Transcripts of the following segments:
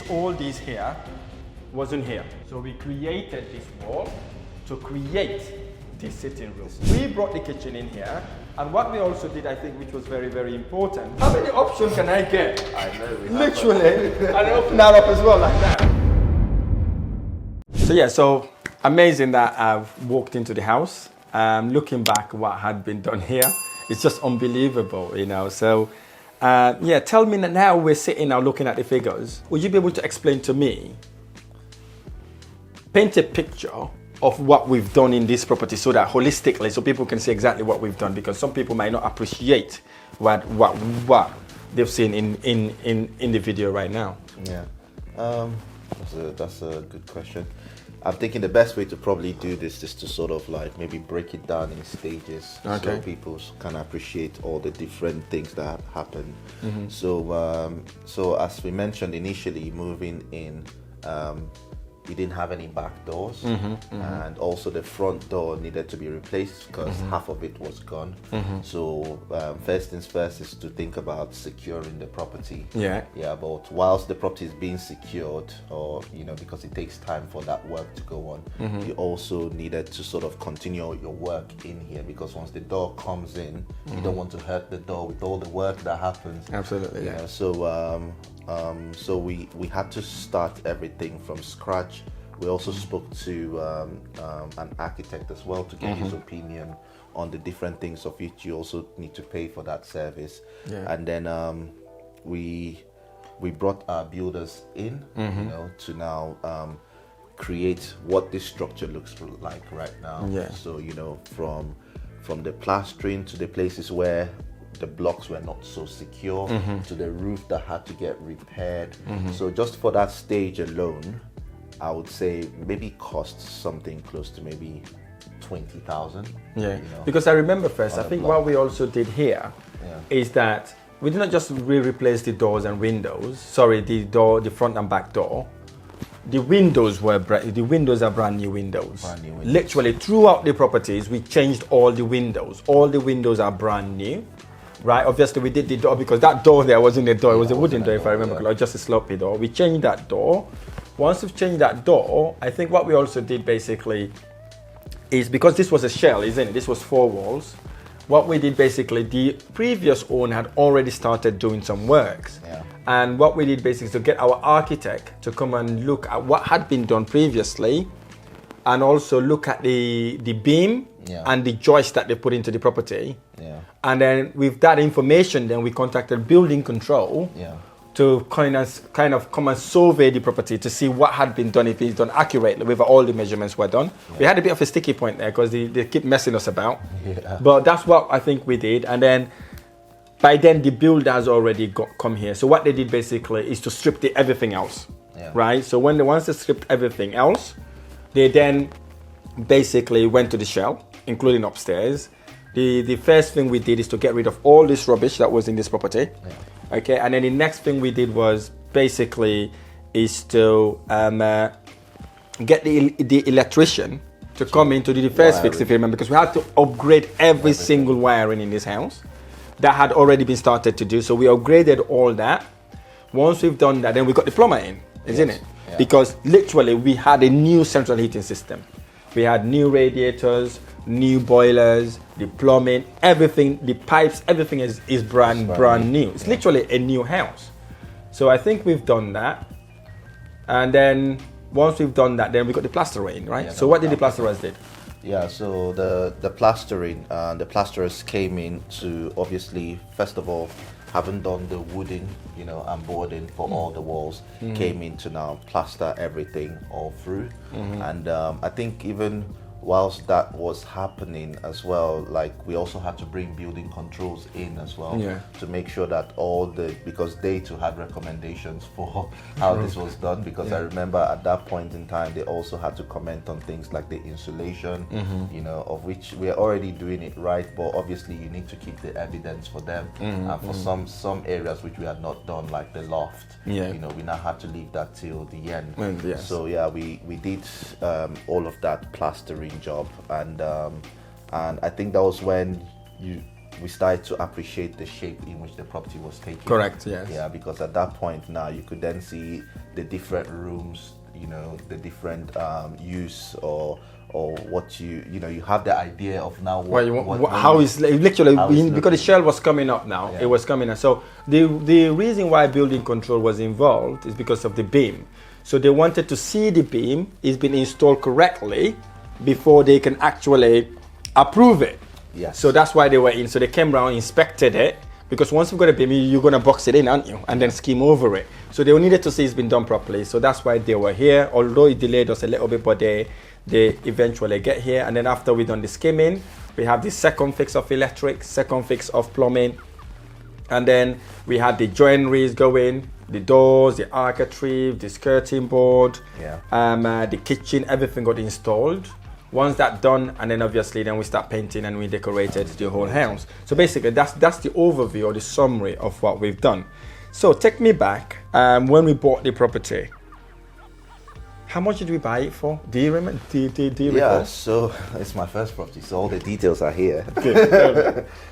all this here wasn't here. So we created this wall to create this sitting room. We brought the kitchen in here, and what we also did, I think, which was very, very important. How many options can I get? I know. Literally, and open that up as well like that. So yeah, so amazing that I've walked into the house. Looking back, what had been done here, it's just unbelievable, you know. So yeah, tell me now we're sitting now looking at the figures. Would you be able to explain to me, paint a picture of what we've done in this property so that holistically, so people can see exactly what we've done, because some people might not appreciate what they've seen in the video right now. Yeah, that's a good question. I'm thinking the best way to probably do this is to sort of like maybe break it down in stages, so people can appreciate all the different things that have happened. Mm-hmm. So as we mentioned initially, moving in, we didn't have any back doors, and also the front door needed to be replaced because half of it was gone. So first things first is to think about securing the property. But whilst the property is being secured, or because it takes time for that work to go on, you also needed to sort of continue your work in here, because once the door comes in, you don't want to hurt the door with all the work that happens. Absolutely. Yeah. So we had to start everything from scratch. We also spoke to an architect as well to get his opinion on the different things of which you also need to pay for that service. And then we brought our builders in, to now create what this structure looks like right now. So from the plastering to the places where the blocks were not so secure, to the roof that had to get repaired. So just for that stage alone, I would say maybe cost something close to maybe 20,000. Because I remember first, I think what we also did here is that we did not just replace the doors and windows. Sorry, the front and back door. The windows are brand new windows. Literally throughout the properties, we changed all the windows. All the windows are brand new. Right, obviously we did the door because that door there wasn't a door, it was a wooden door if I remember correctly, just a sloppy door. We changed that door. Once we've changed that door, I think what we also did basically is, because this was a shell, isn't it? This was 4 walls. What we did basically, the previous owner had already started doing some works. And what we did basically is to get our architect to come and look at what had been done previously, and also look at the beam and the joist that they put into the property. And then with that information, then we contacted building control to kind of come and survey the property to see what had been done, if it's done accurately, whether all the measurements were done. We had a bit of a sticky point there because they keep messing us about. But that's what I think we did. And then by then the builders already come here. So what they did basically is to strip everything else. Right? So once they stripped everything else, they then basically went to the shell, including upstairs. The first thing we did is to get rid of all this rubbish that was in this property. Okay, and then the next thing we did was basically is to get the electrician to come in to do the first fix, if you remember, because we had to upgrade every single wiring in this house that had already been started to do. So we upgraded all that. Once we've done that, then we got the plumber in, isn't it? Because literally we had a new central heating system. We had new radiators, new boilers, the plumbing, everything, the pipes, everything is brand new. It's literally a new house. So I think we've done that. And then once we've done that, then we got the plastering, right? So what did the plasterers did? So the plastering, the plasterers came in to obviously, first of all, haven't done the wooding, and boarding for all the walls, came in to now plaster everything all through. And I think even whilst that was happening as well, like we also had to bring building controls in as well to make sure that because they too had recommendations for how this was done, because I remember at that point in time they also had to comment on things like the insulation, of which we're already doing it right, but obviously you need to keep the evidence for them. And for some areas which we had not done, like the loft, we now had to leave that till the end. So we did all of that plastering job, and I think that was when we started to appreciate the shape in which the property was taking. Correct, yes. Yeah, because at that point now you could then see the different rooms, the different use or what you have the idea of now how is literally because the shell was coming up now. Yeah. It was coming up. So the reason why building control was involved is because of the beam. So they wanted to see the beam is being installed correctly before they can actually approve it. Yes. So that's why they were in. So they came around, inspected it, because once you've got a beam, you're going to box it in, aren't you? And then skim over it. So they needed to see it's been done properly. So that's why they were here. Although it delayed us a little bit, but they eventually get here. And then after we've done the skimming, we have the second fix of electric, second fix of plumbing. And then we had the joineries going, the doors, the architrave, the skirting board, the kitchen, everything got installed. Once that's done, and then obviously then we start painting and we decorated the whole house. So basically that's the overview or the summary of what we've done. So take me back when we bought the property. How much did we buy it for? Do you remember? Do you recall? So it's my first property, so all the details are here.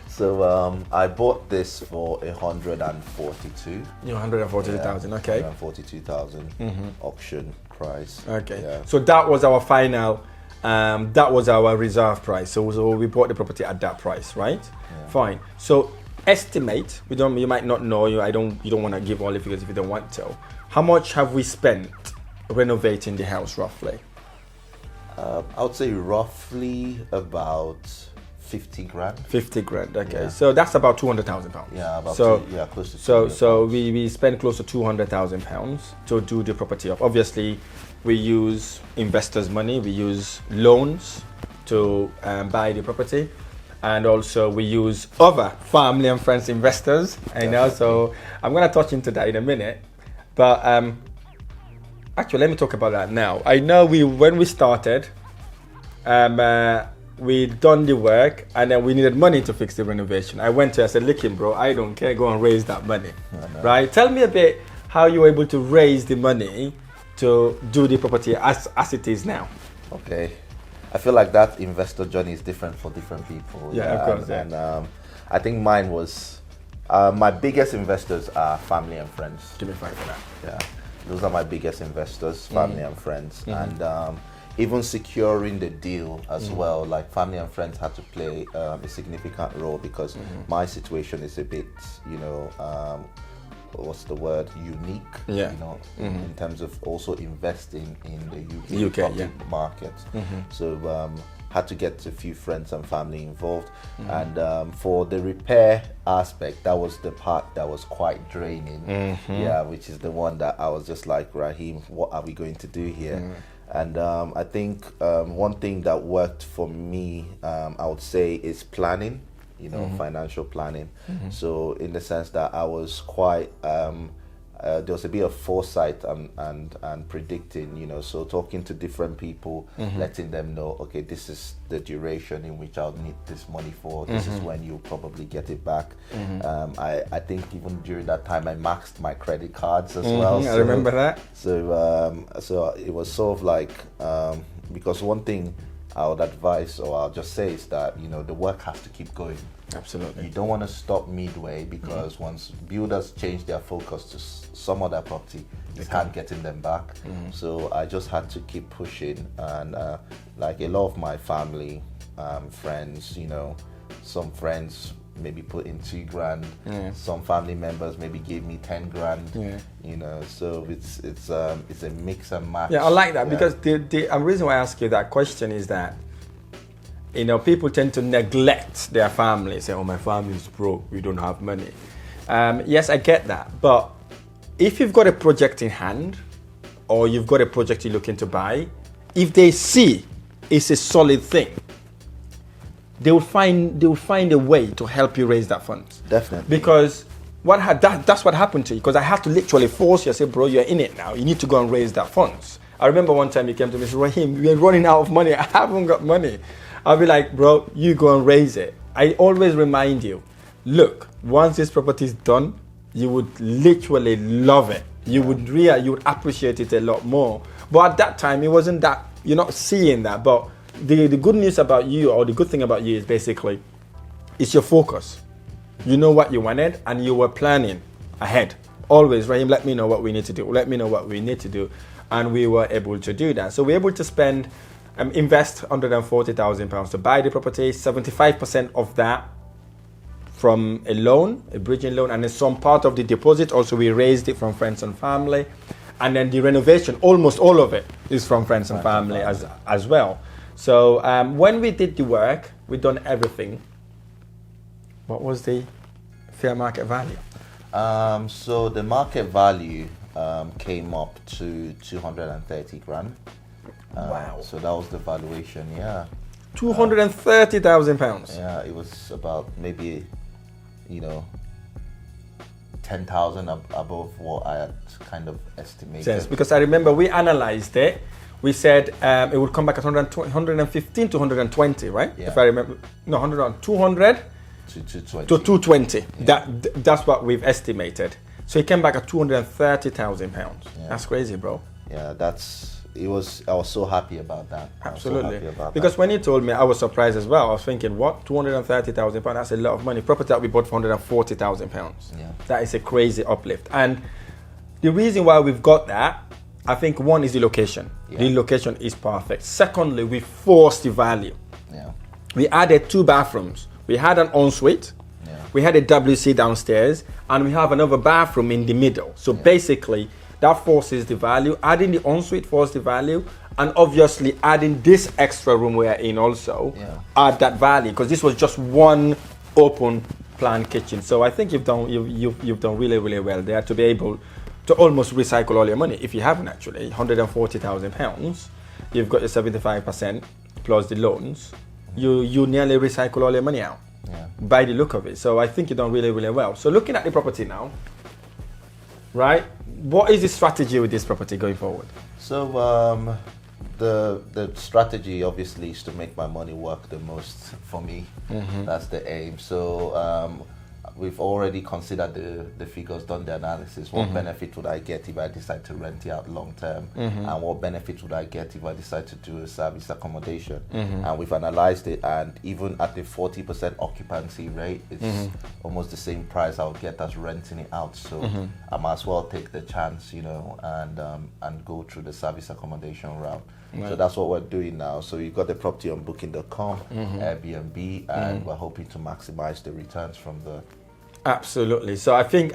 So I bought this for 142. 142,000, okay. 142,000 auction price. Okay. Yeah. So that was our final. That was our reserve price. So we bought the property at that price, right? Yeah. Fine. So estimate. You might not know. You don't want to give all the figures if you don't want to. How much have we spent renovating the house roughly? I would say roughly about 50 grand. 50 grand. Okay. Yeah. So that's about 200,000 pounds. Yeah. Close to. So we spent close to 200,000 pounds to do the property up. Obviously, we use investors' money. We use loans to buy the property, and also we use other family and friends investors. So I'm going to touch into that in a minute, but actually let me talk about that now. I know when we started, we done the work and then we needed money to fix the renovation. I said, listen, bro, I don't care, go and raise that money. Right? Tell me a bit how you were able to raise the money to do the property as it is now. Okay. I feel like that investor journey is different for different people. Yeah, of course. And I think mine was, my biggest investors are family and friends. Give me 5 for that. Yeah. Those are my biggest investors, family and friends. And even securing the deal as well, like family and friends had to play a significant role because my situation is a bit, what's the word, unique, in terms of also investing in the UK property market. So had to get a few friends and family involved. And for the repair aspect, that was the part that was quite draining. Which is the one that I was just like, Rahim, what are we going to do here? And I think one thing that worked for me, I would say, is planning. Financial planning. So in the sense that I was quite, there was a bit of foresight and predicting, so talking to different people, letting them know, okay, this is the duration in which I'll need this money for, this is when you'll probably get it back. I think even during that time I maxed my credit cards as well. I remember that. So it was sort of like, because one thing I would advise, or I'll just say, is that the work has to keep going. Absolutely. You don't want to stop midway because once builders change their focus to some other property, you can't get them back. So I just had to keep pushing, and like a lot of my family, friends, some friends maybe put in 2 grand. Some family members maybe gave me 10 grand. So it's a mix and match. Yeah, I like that because the reason why I ask you that question is that people tend to neglect their family. Say, oh, my family is broke, we don't have money. Yes, I get that, but if you've got a project in hand or you've got a project you're looking to buy, if they see it's a solid thing, they will find a way to help you raise that funds. Definitely. Because that's what happened to you. Because I had to literally force you. I said, bro, you're in it now. You need to go and raise that funds. I remember one time you came to me and said, Rahim, we're running out of money. I haven't got money. I'll be like, bro, you go and raise it. I always remind you, look, once this property is done, you would literally love it. You would appreciate it a lot more. But at that time, it wasn't that, you're not seeing that. But the good news about you, or the good thing about you, is basically it's your focus. You know what you wanted and you were planning ahead. Always, Rahim, let me know what we need to do. Let me know what we need to do. And we were able to do that. So we're able to spend, invest £140,000 to buy the property, 75% of that from a loan, a bridging loan, and then some part of the deposit. Also, we raised it from friends and family. And then the renovation, almost all of it is from friends and family as well. So when we did the work, we done everything. What was the fair market value? So the market value came up to 230 grand. Wow. So that was the valuation, yeah. £230,000. Yeah, it was about maybe, 10,000 above what I had kind of estimated. Yes, because I remember we analyzed it. We said it would come back at 115 to 120, right? Yeah. If I remember, no, 200 to 220. to 220. Yeah. That's what we've estimated. So it came back at £230,000. Yeah. That's crazy, bro. Yeah, I was so happy about that. Absolutely. I was so happy about Because that. when you told me, I was surprised as well. I was thinking, what? £230,000? That's a lot of money. Property that we bought for £140,000. Yeah. That is a crazy uplift. And the reason why we've got that, I think one is the location. Yeah. The location is perfect. Secondly, we forced the value. Yeah. We added 2 bathrooms. We had an ensuite. Yeah. We had a WC downstairs, and we have another bathroom in the middle. So basically, that forces the value. Adding the ensuite forces the value, and obviously adding this extra room we're in also add that value, because this was just one open plan kitchen. So I think you've done really, really well there to be able to almost recycle all your money. If you haven't actually, £140,000, you've got your 75% plus the loans. You nearly recycle all your money out by the look of it. So I think you've done really, really well. So looking at the property now, right? What is the strategy with this property going forward? So the strategy obviously is to make my money work the most for me. That's the aim. So we've already considered the figures, done the analysis. What benefit would I get if I decide to rent it out long term? And what benefit would I get if I decide to do a service accommodation? And we've analyzed it, and even at the 40% occupancy rate, it's almost the same price I'll get as renting it out. So I might as well take the chance, and go through the service accommodation route. Right. So that's what we're doing now. So we've got the property on booking.com, Airbnb, and we're hoping to maximize the returns from the. Absolutely. So I think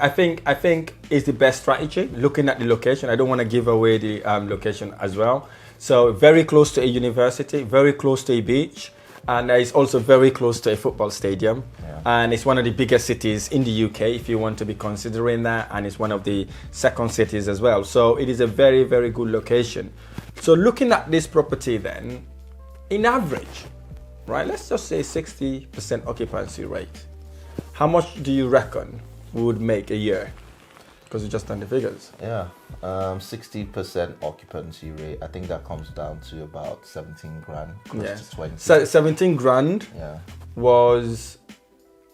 it's the best strategy. Looking at the location, I don't want to give away the location as well. So very close to a university, very close to a beach, and it's also very close to a football stadium. And it's one of the biggest cities in the UK, if you want to be considering that, and it's one of the second cities as well. So it is a very, very good location. So looking at this property then, in average, right, let's just say 60% occupancy rate. How much do you reckon we would make a year? Because you just done the figures. Yeah, 60% occupancy rate. I think that comes down to about 17 grand, close to 20. So 17 grand was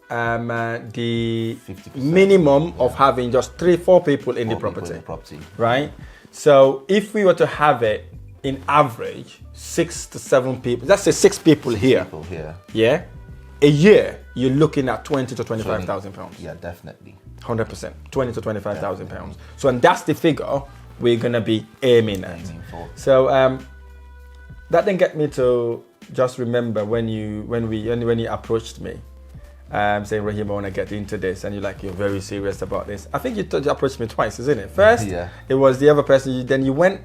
the 50%. minimum of having just 3-4 people in the property. Right? So if we were to have it in average, 6 to 7 people, let's say 6 people here. Yeah? A year, you're looking at 20 to 25,000 pounds. Yeah, definitely. 100%, 20 to 25,000 pounds. So, and that's the figure we're gonna be aiming at. So, that then get me to just remember when you approached me, saying, Rahim, I want to get into this, and you're very serious about this. I think you approached me twice, isn't it? First, it was the other person. Then you went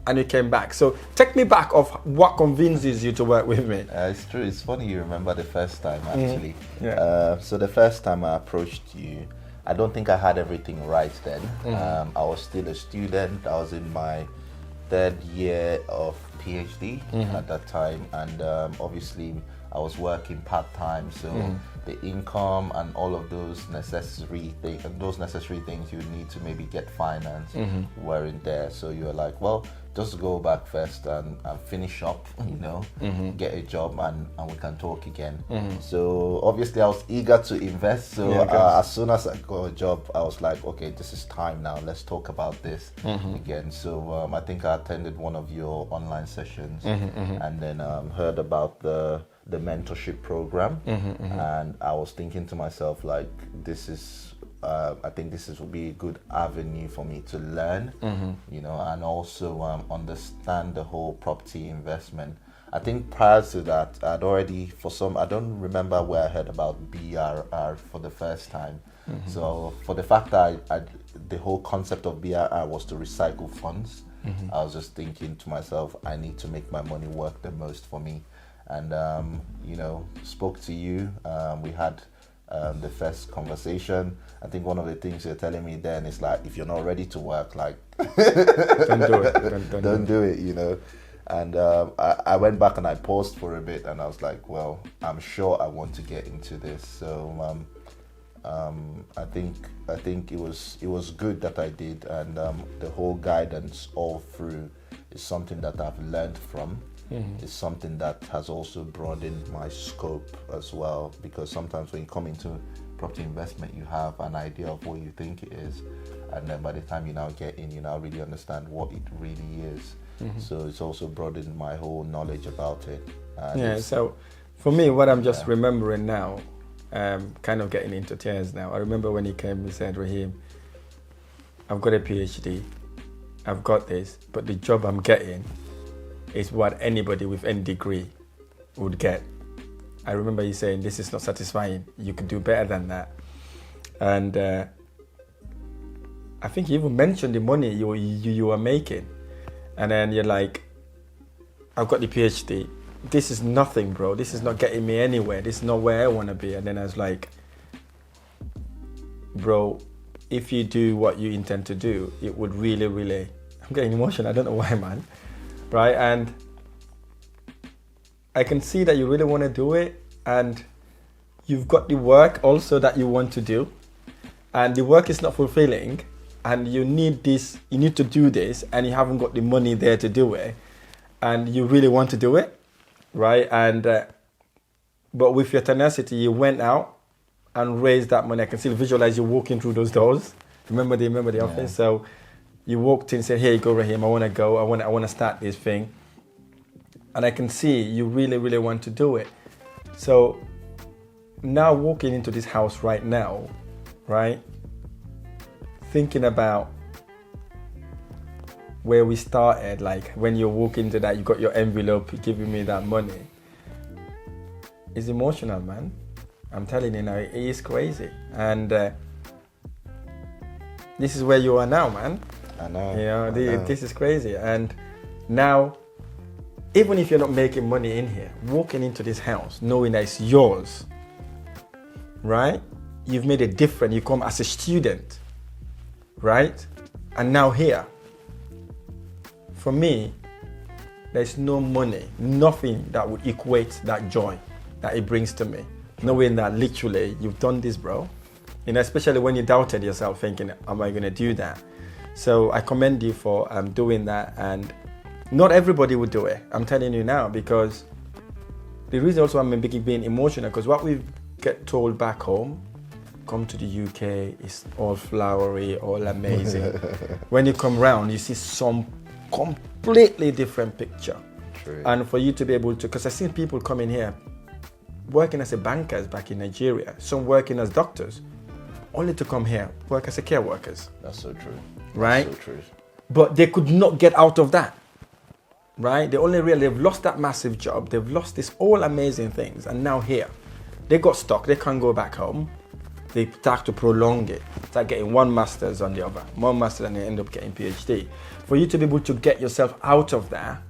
and you came back. So take me back of what convinces you to work with me. It's true. It's funny you remember the first time, actually. So the first time I approached you, I don't think I had everything right then. I was still a student. I was in my 3rd year of PhD at that time, and obviously I was working part-time, so the income and all of those necessary things you need to maybe get finance weren't there. So you were like, well, just go back first and finish up, get a job, and we can talk again. So obviously I was eager to invest. So as soon as I got a job, I was like, okay, this is time now. Let's talk about this again. So I think I attended one of your online sessions and then heard about the the mentorship program, and I was thinking to myself, like, this is I think this will be a good avenue for me to learn, you know, and also understand the whole property investment. I think prior to that, I'd already, I don't remember where I heard about BRR for the first time. So for the fact that the whole concept of BRR was to recycle funds, I was just thinking to myself, I need to make my money work the most for me. And, you know, spoke to you, we had the first conversation. I think one of the things you're telling me then is like, if you're not ready to work, like, don't do it. Don't do it, you know. And I went back and I paused for a bit, and I was like, well, I'm sure I want to get into this. So I think it was good that I did, and the whole guidance all through is something that I've learned from. It's something that has also broadened my scope as well, because sometimes when you come into property investment, you have an idea of what you think it is, and then by the time you now get in, you now really understand what it really is. So it's also broadened my whole knowledge about it. So for me, what I'm just remembering now, kind of getting into tears now. I remember when he came and said, Rahim, I've got a PhD, I've got this, but the job I'm getting is what anybody with any degree would get. I remember you saying, this is not satisfying, you could do better than that. And I think you even mentioned the money you were making. And then you're like, I've got the PhD. This is nothing, bro. This is not getting me anywhere. This is not where I want to be. And then I was like, bro, if you do what you intend to do, it would really, really, I'm getting emotional. I don't know why, man. Right? And I can see that you really want to do it. And you've got the work also that you want to do. And the work is not fulfilling. And you need this, you need to do this, and you haven't got the money there to do it, and you really want to do it, right? And but with your tenacity, you went out and raised that money. I can still visualize you walking through those doors. Remember the office? So you walked in and said, "Here you go, Rahim. I want to go. I want to start this thing." And I can see you really, really want to do it. So now walking into this house right now, right? Thinking about where we started, like when you walk into that, you got your envelope giving me that money. It's emotional, man. I'm telling you now, it is crazy. And this is where you are now, man. I know. You know, this is crazy. And now, even if you're not making money in here, walking into this house, knowing that it's yours, right? You've made a difference. You come as a student. Right? And now here, for me, there's no money, nothing that would equate that joy that it brings to me. Knowing that literally you've done this, bro. You know, especially when you doubted yourself thinking, am I going to do that? So I commend you for doing that. And not everybody would do it. I'm telling you now, because the reason also I'm being emotional, because what we get told back home, come to the UK, it's all flowery, all amazing. When you come round, you see some completely different picture. True. And for you to be able to, because I've seen people come in here working as a bankers back in Nigeria, some working as doctors, only to come here, work as a care workers. That's so true. Right? That's so true. But they could not get out of that. Right? They've lost that massive job, they've lost this all amazing things, and now here, they got stuck, they can't go back home. They start to prolong it, start getting one master's on the other, one master's, and they end up getting PhD. For you to be able to get yourself out of that,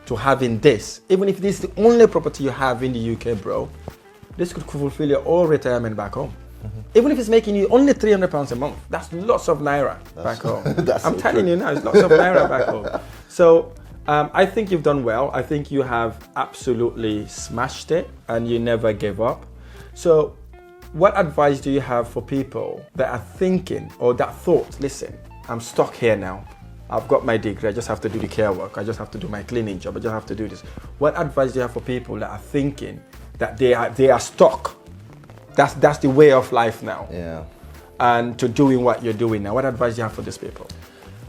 to having this, even if this is the only property you have in the UK, bro, this could fulfill your whole retirement back home. Even if it's making you only £300 a month, that's lots of naira back home. I'm telling you now, it's lots of naira back home. So I think you've done well. I think you have absolutely smashed it, and you never gave up. So what advice do you have for people that are thinking, or that thought, listen, I'm stuck here now. I've got my degree, I just have to do the care work, I just have to do my cleaning job, I just have to do this. What advice do you have for people that are thinking that they are stuck? That's the way of life now. Yeah. And to doing what you're doing now. What advice do you have for these people?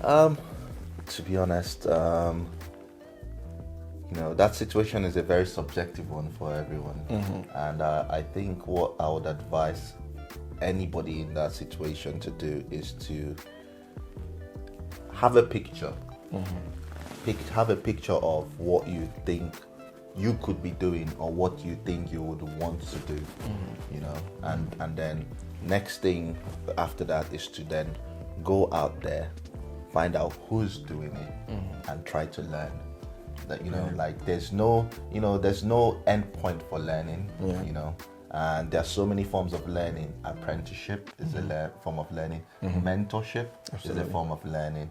To be honest, that situation is a very subjective one for everyone. And I think what I would advise anybody in that situation to do is to have a picture. Have a picture of what you think you could be doing or what you think you would want to do, and then next thing after that is to then go out there, find out who's doing it, and try to learn. That like there's no end point for learning, and there are so many forms of learning. Apprenticeship is a form of learning. Mentorship is a form of learning.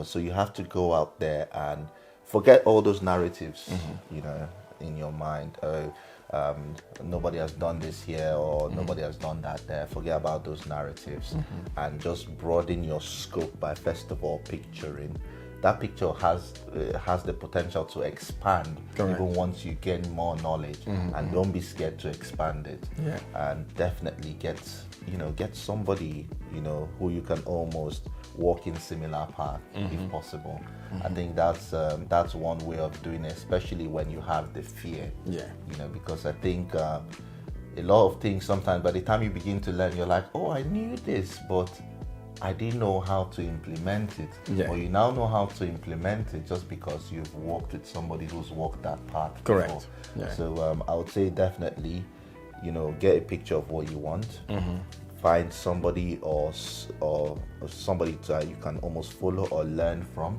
So you have to go out there and forget all those narratives, in your mind. Nobody has done this here or nobody has done that there. Forget about those narratives and just broaden your scope by first of all picturing. That picture has the potential to expand. Correct. Even once you gain more knowledge, and don't be scared to expand it. And definitely get somebody who you can almost walk in similar path if possible. I think that's one way of doing it, especially when you have the fear. Because I think a lot of things sometimes by the time you begin to learn, you're like, oh, I knew this, but I didn't know how to implement it. Or you now know how to implement it just because you've worked with somebody who's walked that path. Correct. Before. So I would say definitely, get a picture of what you want. Find somebody or somebody that you can almost follow or learn from,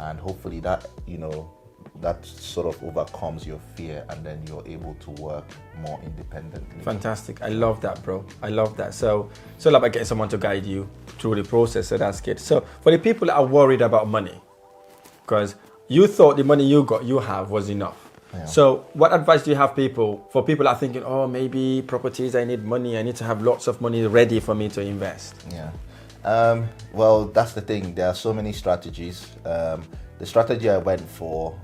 and hopefully that that sort of overcomes your fear, and then you're able to work more independently. Fantastic. I love that, bro. I love that. So like about getting someone to guide you through the process. So that's good. So for the people that are worried about money, because you thought the money you have was enough. So what advice do you have for people that are thinking, oh, maybe properties, I need money, I need to have lots of money ready for me to invest? Well, that's the thing. There are so many strategies. The strategy I went for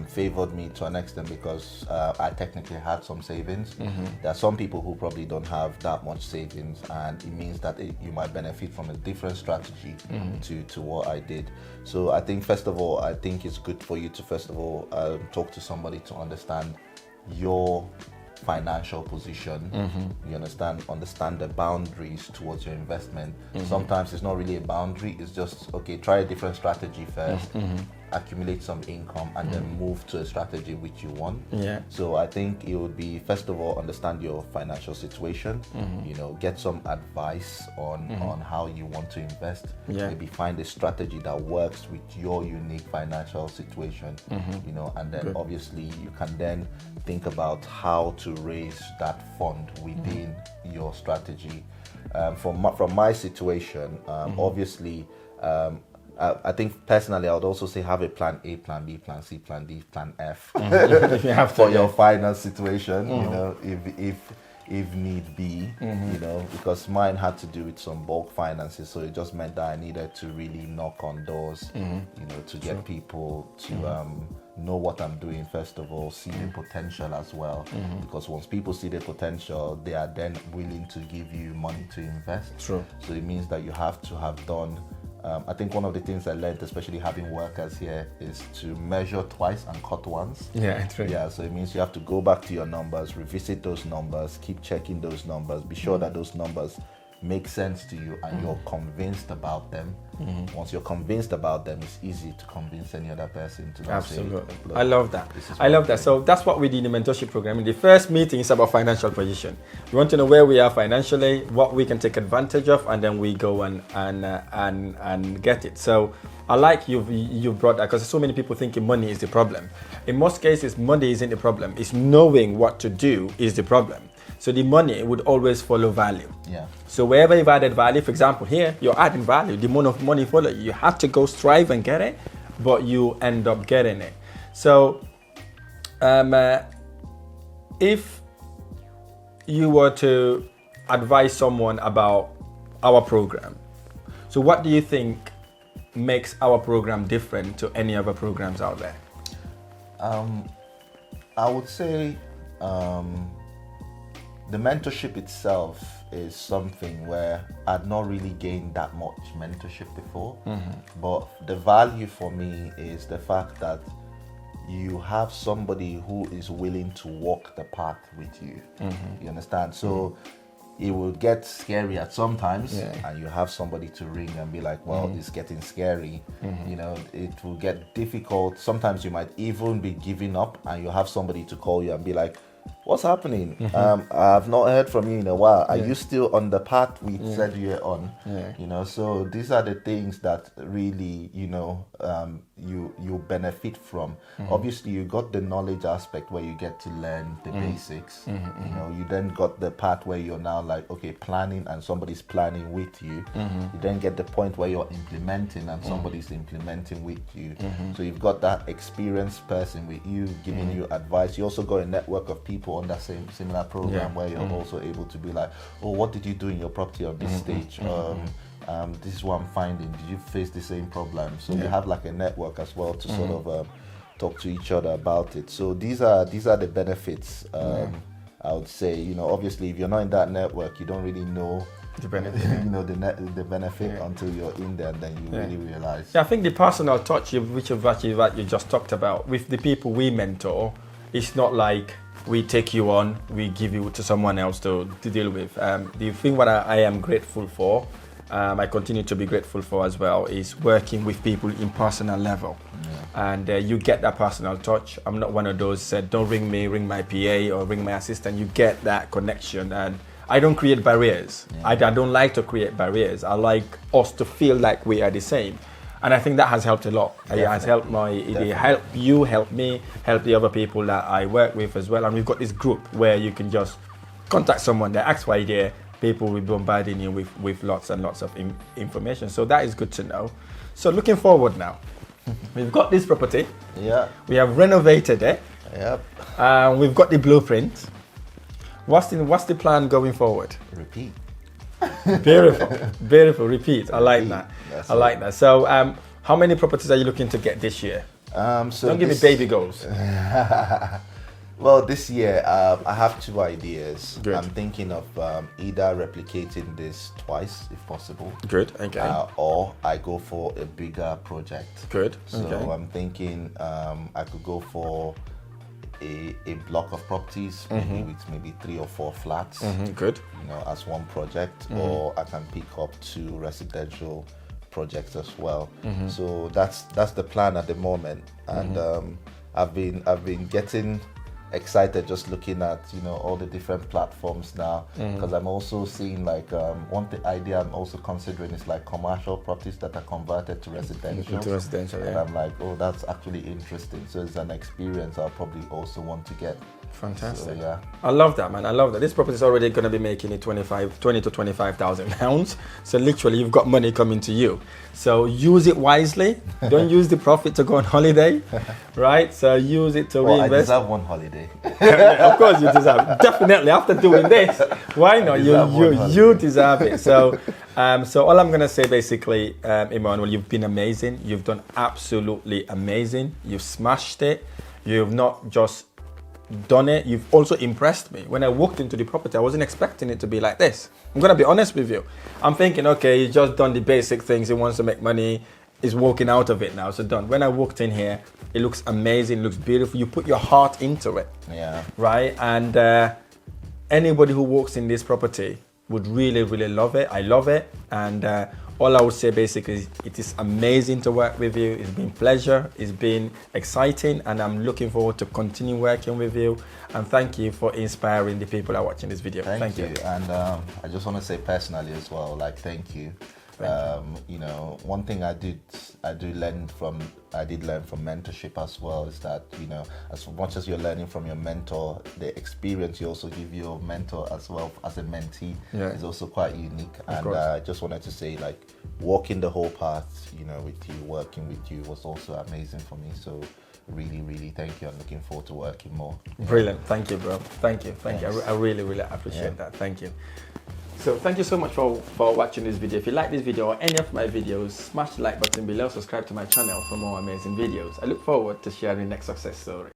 favored me to an extent because I technically had some savings. There are some people who probably don't have that much savings, and it means that you might benefit from a different strategy to what I did. So I think first of all, I think it's good for you to first of all talk to somebody to understand your financial position. You understand the boundaries towards your investment. Sometimes it's not really a boundary, it's just okay, try a different strategy first, accumulate some income, and then move to a strategy which you want. So I think it would be first of all understand your financial situation, get some advice on how you want to invest. Maybe find a strategy that works with your unique financial situation, and then obviously you can then think about how to raise that fund within your strategy. From my situation, obviously, I think personally I would also say have a plan A, plan B, plan C, plan D, plan F for your finance situation, if need be, because mine had to do with some bulk finances, so it just meant that I needed to really knock on doors, to get people to know what I'm doing first of all, see the potential as well, because once people see the potential, they are then willing to give you money to invest. So it means that you have to have done I think one of the things I learned, especially having workers here, is to measure twice and cut once. So it means you have to go back to your numbers, revisit those numbers, keep checking those numbers, be sure that those numbers make sense to you and you're convinced about them. Once you're convinced about them, it's easy to convince any other person to absolutely say, I love that. So that's what we did in the mentorship program. In the first meeting is about financial position. We want to know where we are financially, what we can take advantage of, and then we go and get it. So I like you brought that, because so many people thinking money is the problem. In most cases, money isn't the problem. It's knowing what to do is the problem. So the money would always follow value. So wherever you've added value, for example, here, you're adding value. The amount of money follow you. You have to go strive and get it, but you end up getting it. So if you were to advise someone about our program, so what do you think makes our program different to any other programs out there? I would say the mentorship itself is something where I'd not really gained that much mentorship before, but the value for me is the fact that you have somebody who is willing to walk the path with you. You understand? So it will get scary at some times, and you have somebody to ring and be like, well, it's getting scary. You know, it will get difficult. Sometimes you might even be giving up, and you have somebody to call you and be like, what's happening? I've not heard from you in a while. Are you still on the path we said you're on? You know, so these are the things that really, you know, you benefit from. Obviously, you got the knowledge aspect where you get to learn the basics. You know, you then got the part where you're now like, okay, planning, and somebody's planning with you. You then get the point where you're implementing, and somebody's implementing with you. So you've got that experienced person with you giving you advice. You also got a network of people on that similar program where you're also able to be like, oh, what did you do in your property on this stage? This is what I'm finding. Did you face the same problem? So you have like a network as well to sort of talk to each other about it. So these are the benefits. I would say, you know, obviously if you're not in that network, you don't really know the benefit. You know, the benefit until you're in there, and then you really realize. Yeah, I think the personal touch, which you just talked about, with the people we mentor, it's not like we take you on, we give you to someone else to deal with. The thing what I am grateful for, I continue to be grateful for as well, is working with people in personal level. And you get that personal touch. I'm not one of those said, don't ring me, ring my PA or ring my assistant. You get that connection, and I don't create barriers. I don't like to create barriers. I like us to feel like we are the same. And I think that has helped a lot. It has helped help you, help me, help the other people that I work with as well. And we've got this group where you can just contact someone, they ask why they're, people will be bombarding you with lots and lots of information. So that is good to know. So looking forward now, we've got this property. Yeah. We have renovated it. Yep. We've got the blueprint. What's the plan going forward? Repeat. Beautiful. Repeat. I like that. That's I like that. So, how many properties are you looking to get this year? So don't give me baby goals. Well, this year I have two ideas. Good. I'm thinking of either replicating this twice, if possible. Good. Okay. Or I go for a bigger project. Good. So okay. I'm thinking I could go for a block of properties, maybe 3 or 4 flats. Good. You know, as one project, or I can pick up 2 residential projects as well. So that's the plan at the moment, and I've been getting excited just looking at, you know, all the different platforms now, because I'm also seeing like one idea I'm also considering is like commercial properties that are converted to residential. And I'm like, oh, that's actually interesting. So it's an experience I'll probably also want to get. Fantastic. So, yeah. I love that, man. I love that. This property is already going to be making it 20 to 25,000 pounds. So literally, you've got money coming to you. So use it wisely. Don't use the profit to go on holiday, right? So use it to reinvest. I deserve one holiday. Of course, you deserve. Definitely, after doing this, why not? You deserve it. So, so all I'm going to say, basically, Emmanuel, you've been amazing. You've done absolutely amazing. You've smashed it. You've not just done it, you've also impressed me. When I walked into the property, I wasn't expecting it to be like this. I'm gonna be honest with you. I'm thinking, okay, you just done the basic things, he wants to make money, he's walking out of it now, so done. When I walked in here, it looks amazing, it looks beautiful, you put your heart into it. Yeah. Right? And anybody who walks in this property would really, really love it. I love it. And all I would say basically is it is amazing to work with you. It's been a pleasure. It's been exciting. And I'm looking forward to continue working with you. And thank you for inspiring the people that are watching this video. Thank you. And I just want to say personally as well, like, thank you. You know, one thing I did learn from mentorship as well is that, you know, as much as you're learning from your mentor, the experience you also give your mentor as well as a mentee is also quite unique. And I just wanted to say, like, walking the whole path, you know, with you, working with you was also amazing for me. So really, really thank you. I'm looking forward to working more. Brilliant. Thank you, bro. Thank you. I really, really appreciate that. Thank you. So thank you so much for watching this video. If you like this video or any of my videos, smash the like button below, subscribe to my channel for more amazing videos. I look forward to sharing the next success story.